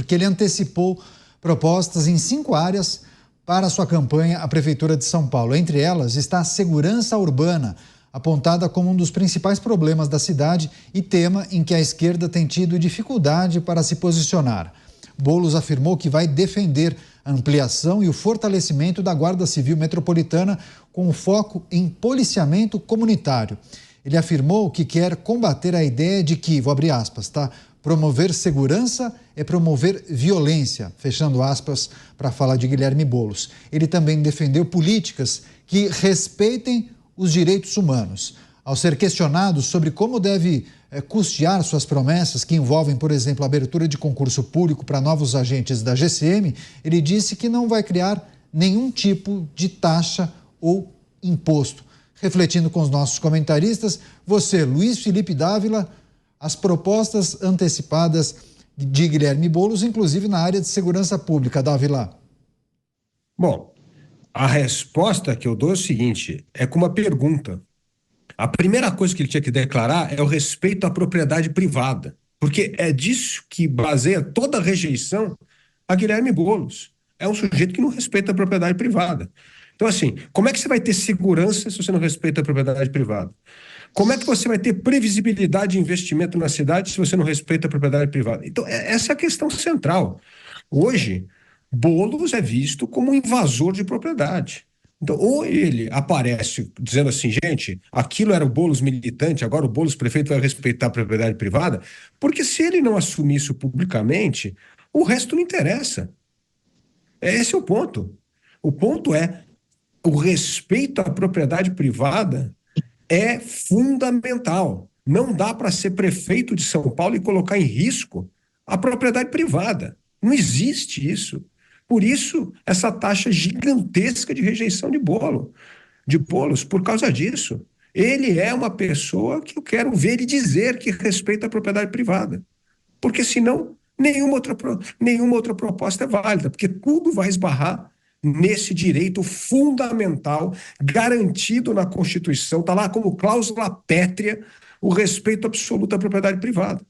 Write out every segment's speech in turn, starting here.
porque ele antecipou propostas em 5 áreas para sua campanha à Prefeitura de São Paulo. Entre elas está a segurança urbana, apontada como um dos principais problemas da cidade e tema em que a esquerda tem tido dificuldade para se posicionar. Boulos afirmou que vai defender a ampliação e o fortalecimento da Guarda Civil Metropolitana com foco em policiamento comunitário. Ele afirmou que quer combater a ideia de que, vou abrir aspas, tá? Promover segurança é promover violência, fechando aspas para a fala de Guilherme Boulos. Ele também defendeu políticas que respeitem os direitos humanos. Ao ser questionado sobre como deve custear suas promessas, que envolvem, por exemplo, a abertura de concurso público para novos agentes da GCM, ele disse que não vai criar nenhum tipo de taxa ou imposto. Refletindo com os nossos comentaristas, você, Luiz Felipe Dávila, as propostas antecipadas de Guilherme Boulos, inclusive na área de segurança pública. Dávila. Bom, a resposta que eu dou é o seguinte, é com uma pergunta. A primeira coisa que ele tinha que declarar é o respeito à propriedade privada, porque é disso que baseia toda a rejeição a Guilherme Boulos. É um sujeito que não respeita a propriedade privada. Então, assim, como é que você vai ter segurança se você não respeita a propriedade privada? Como é que você vai ter previsibilidade de investimento na cidade se você não respeita a propriedade privada? Então, essa é a questão central. Hoje, Boulos é visto como um invasor de propriedade. Então, ou ele aparece dizendo assim, gente, aquilo era o Boulos militante, agora o Boulos prefeito vai respeitar a propriedade privada, porque se ele não assumir isso publicamente, o resto não interessa. Esse é o ponto. O ponto é, o respeito à propriedade privada é fundamental. Não dá para ser prefeito de São Paulo e colocar em risco a propriedade privada. Não existe isso. Por isso, essa taxa gigantesca de rejeição de Boulos, por causa disso. Ele é uma pessoa que eu quero ver ele dizer que respeita a propriedade privada. Porque senão, nenhuma outra proposta é válida, porque tudo vai esbarrar nesse direito fundamental, garantido na Constituição, está lá como cláusula pétrea, o respeito absoluto à propriedade privada.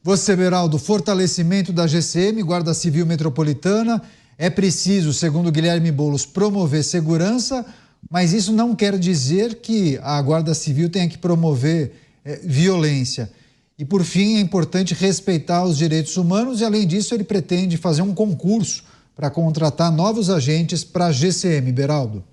Você, Beraldo, fortalecimento da GCM, Guarda Civil Metropolitana, é preciso, segundo Guilherme Boulos, promover segurança, mas isso não quer dizer que a Guarda Civil tenha que promover violência. E, por fim, é importante respeitar os direitos humanos e, além disso, ele pretende fazer um concurso para contratar novos agentes para a GCM, Beraldo.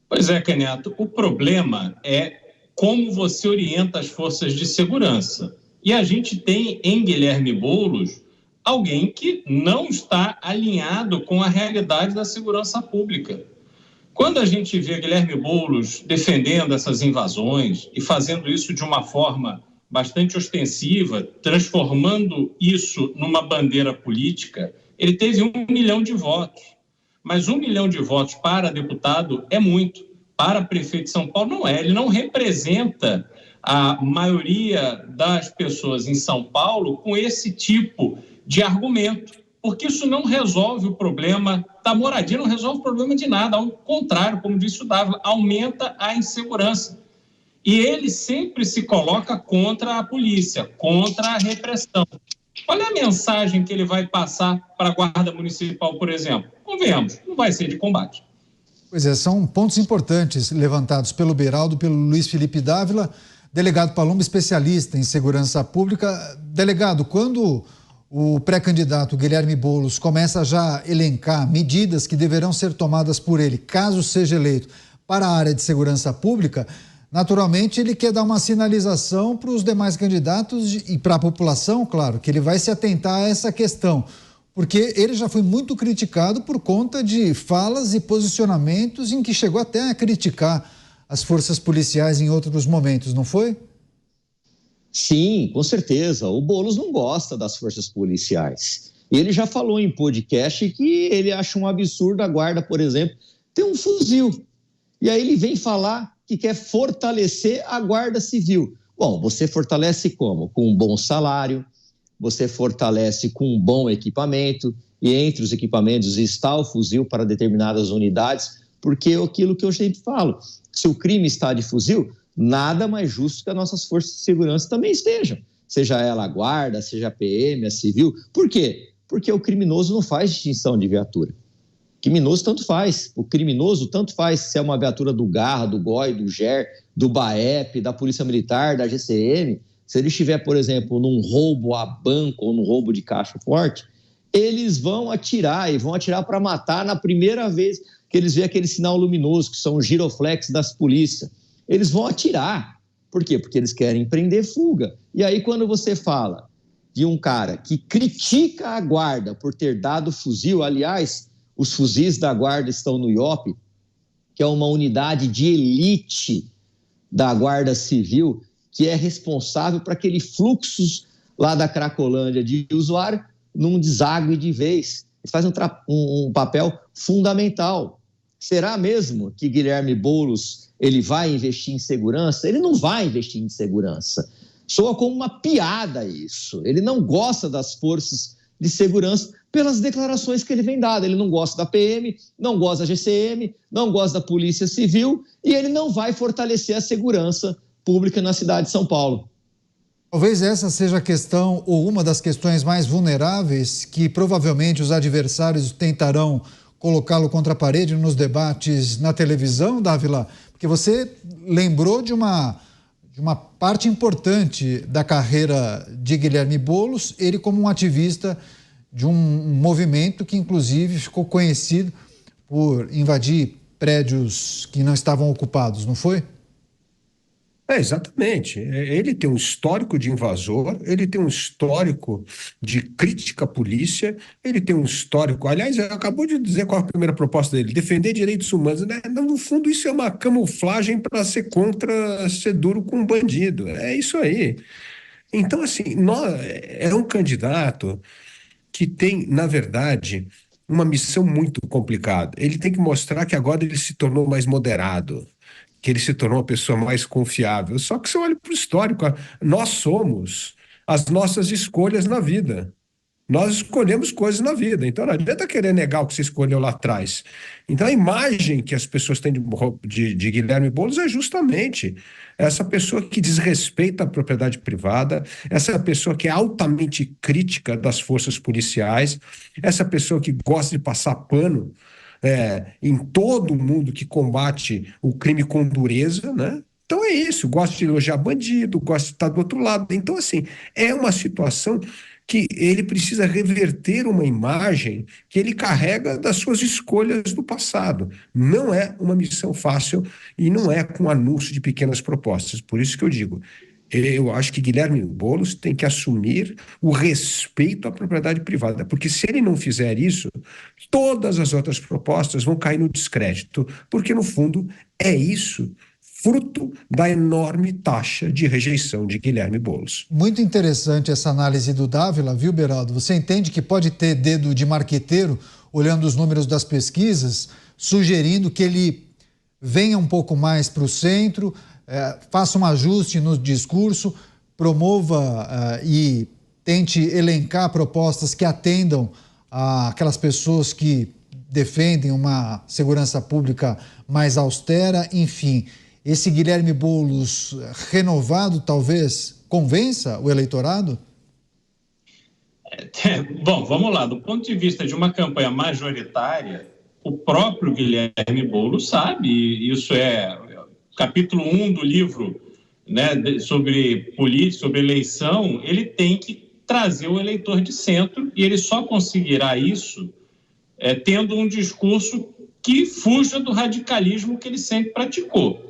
Pois é, Caneto, o problema é como você orienta as forças de segurança. E a gente tem em Guilherme Boulos alguém que não está alinhado com a realidade da segurança pública. Quando a gente vê Guilherme Boulos defendendo essas invasões e fazendo isso de uma forma bastante ostensiva, transformando isso numa bandeira política, ele teve 1 milhão de votos. Mas 1 milhão de votos para deputado é muito. Para prefeito de São Paulo não é. Ele não representa a maioria das pessoas em São Paulo com esse tipo de argumento, porque isso não resolve o problema da moradia, não resolve o problema de nada, ao contrário, como disse o Dávila, aumenta a insegurança. E ele sempre se coloca contra a polícia, contra a repressão. Qual é a mensagem que ele vai passar para a Guarda Municipal, por exemplo? Convenhamos, não vai ser de combate. Pois é, são pontos importantes levantados pelo Beraldo, pelo Luiz Felipe Dávila. Delegado Palumbo, especialista em segurança pública. Delegado, quando o pré-candidato Guilherme Boulos começa a já elencar medidas que deverão ser tomadas por ele, caso seja eleito, para a área de segurança pública, naturalmente ele quer dar uma sinalização para os demais candidatos e para a população, claro, que ele vai se atentar a essa questão, porque ele já foi muito criticado por conta de falas e posicionamentos em que chegou até a criticar as forças policiais em outros momentos, não foi? Sim, com certeza. O Boulos não gosta das forças policiais. Ele já falou em podcast que ele acha um absurdo a guarda, por exemplo, ter um fuzil. E aí ele vem falar que quer fortalecer a Guarda Civil. Bom, você fortalece como? Com um bom salário, você fortalece com um bom equipamento, e entre os equipamentos está o fuzil para determinadas unidades, porque é aquilo que eu sempre falo, se o crime está de fuzil, nada mais justo que as nossas forças de segurança também estejam. seja ela a guarda, seja a PM, a civil. Por quê? Porque o criminoso não faz distinção de viatura. O criminoso tanto faz. O criminoso tanto faz se é uma viatura do Garra, do GOI, do GER, do BAEP, da Polícia Militar, da GCM. Se ele estiver, por exemplo, num roubo a banco ou num roubo de caixa forte, eles vão atirar e vão atirar para matar na primeira vez que eles veem aquele sinal luminoso, que são os giroflex das polícias. Eles vão atirar. Por quê? Porque eles querem empreender fuga. E aí, quando você fala de um cara que critica a guarda por ter dado fuzil, aliás, os fuzis da guarda estão no IOP, que é uma unidade de elite da Guarda Civil, que é responsável para aquele fluxo lá da Cracolândia de usuário num deságue de vez. Eles fazem um papel fundamental. Será mesmo que Guilherme Boulos ele vai investir em segurança? Ele não vai investir em segurança. Soa como uma piada isso. Ele não gosta das forças de segurança pelas declarações que ele vem dando. Ele não gosta da PM, não gosta da GCM, não gosta da Polícia Civil e ele não vai fortalecer a segurança pública na cidade de São Paulo. Talvez essa seja a questão ou uma das questões mais vulneráveis que provavelmente os adversários tentarão colocá-lo contra a parede nos debates na televisão, Dávila, porque você lembrou de uma parte importante da carreira de Guilherme Boulos, ele como um ativista de um movimento que inclusive ficou conhecido por invadir prédios que não estavam ocupados, não foi? Exatamente. Ele tem um histórico de invasor, ele tem um histórico de crítica à polícia, ele tem um histórico... Aliás, acabou de dizer qual é a primeira proposta dele, defender direitos humanos. Né? No fundo, isso é uma camuflagem para ser contra, ser duro com um bandido. É isso aí. Então, assim, é um candidato que tem, na verdade, uma missão muito complicada. Ele tem que mostrar que agora ele se tornou mais moderado, que ele se tornou uma pessoa mais confiável. Só que você olha para o histórico, nós somos as nossas escolhas na vida. Nós escolhemos coisas na vida, então não adianta querer negar o que você escolheu lá atrás. Então a imagem que as pessoas têm de Guilherme Boulos é justamente essa pessoa que desrespeita a propriedade privada, essa pessoa que é altamente crítica das forças policiais, essa pessoa que gosta de passar pano em todo mundo que combate o crime com dureza, né? Então é isso, gosta de elogiar bandido, gosta de estar do outro lado. Então, assim, é uma situação que ele precisa reverter uma imagem que ele carrega das suas escolhas do passado. Não é uma missão fácil e não é com anúncio de pequenas propostas. Por isso que eu digo, eu acho que Guilherme Boulos tem que assumir o respeito à propriedade privada, porque se ele não fizer isso, todas as outras propostas vão cair no descrédito, porque no fundo é isso, fruto da enorme taxa de rejeição de Guilherme Boulos. Muito interessante essa análise do Dávila, viu, Beraldo? Você entende que pode ter dedo de marqueteiro, olhando os números das pesquisas, sugerindo que ele venha um pouco mais para o centro, faça um ajuste no discurso, promova e tente elencar propostas que atendam àquelas pessoas que defendem uma segurança pública mais austera, enfim. Esse Guilherme Boulos renovado talvez convença o eleitorado? Bom, vamos lá. Do ponto de vista de uma campanha majoritária, o próprio Guilherme Boulos sabe, e isso é capítulo 1 do livro, né, sobre política, sobre eleição, ele tem que trazer o eleitor de centro e ele só conseguirá isso tendo um discurso que fuja do radicalismo que ele sempre praticou.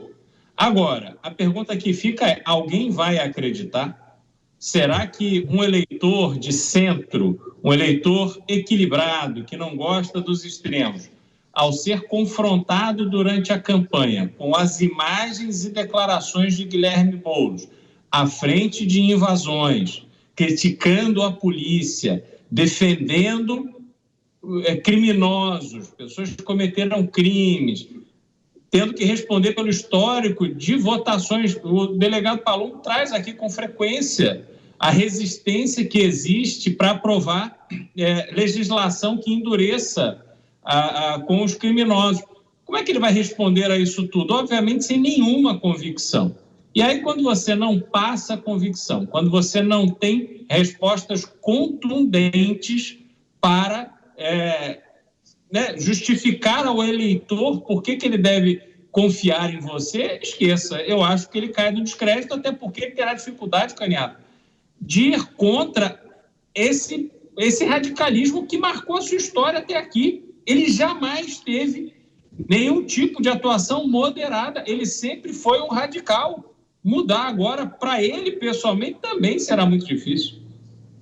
Agora, a pergunta que fica é, alguém vai acreditar? Será que um eleitor de centro, um eleitor equilibrado, que não gosta dos extremos, ao ser confrontado durante a campanha com as imagens e declarações de Guilherme Boulos à frente de invasões, criticando a polícia, defendendo criminosos, pessoas que cometeram crimes, tendo que responder pelo histórico de votações. O delegado Palum traz aqui com frequência a resistência que existe para aprovar legislação que endureça com os criminosos. Como é que ele vai responder a isso tudo? Obviamente sem nenhuma convicção. E aí, quando você não passa a convicção, quando você não tem respostas contundentes para justificar ao eleitor por que ele deve confiar em você, esqueça. Eu acho que ele cai no descrédito, até porque ele terá dificuldade, Canhato, de ir contra esse radicalismo que marcou a sua história até aqui. Ele jamais teve nenhum tipo de atuação moderada, ele sempre foi um radical. Mudar agora, para ele, pessoalmente, também será muito difícil.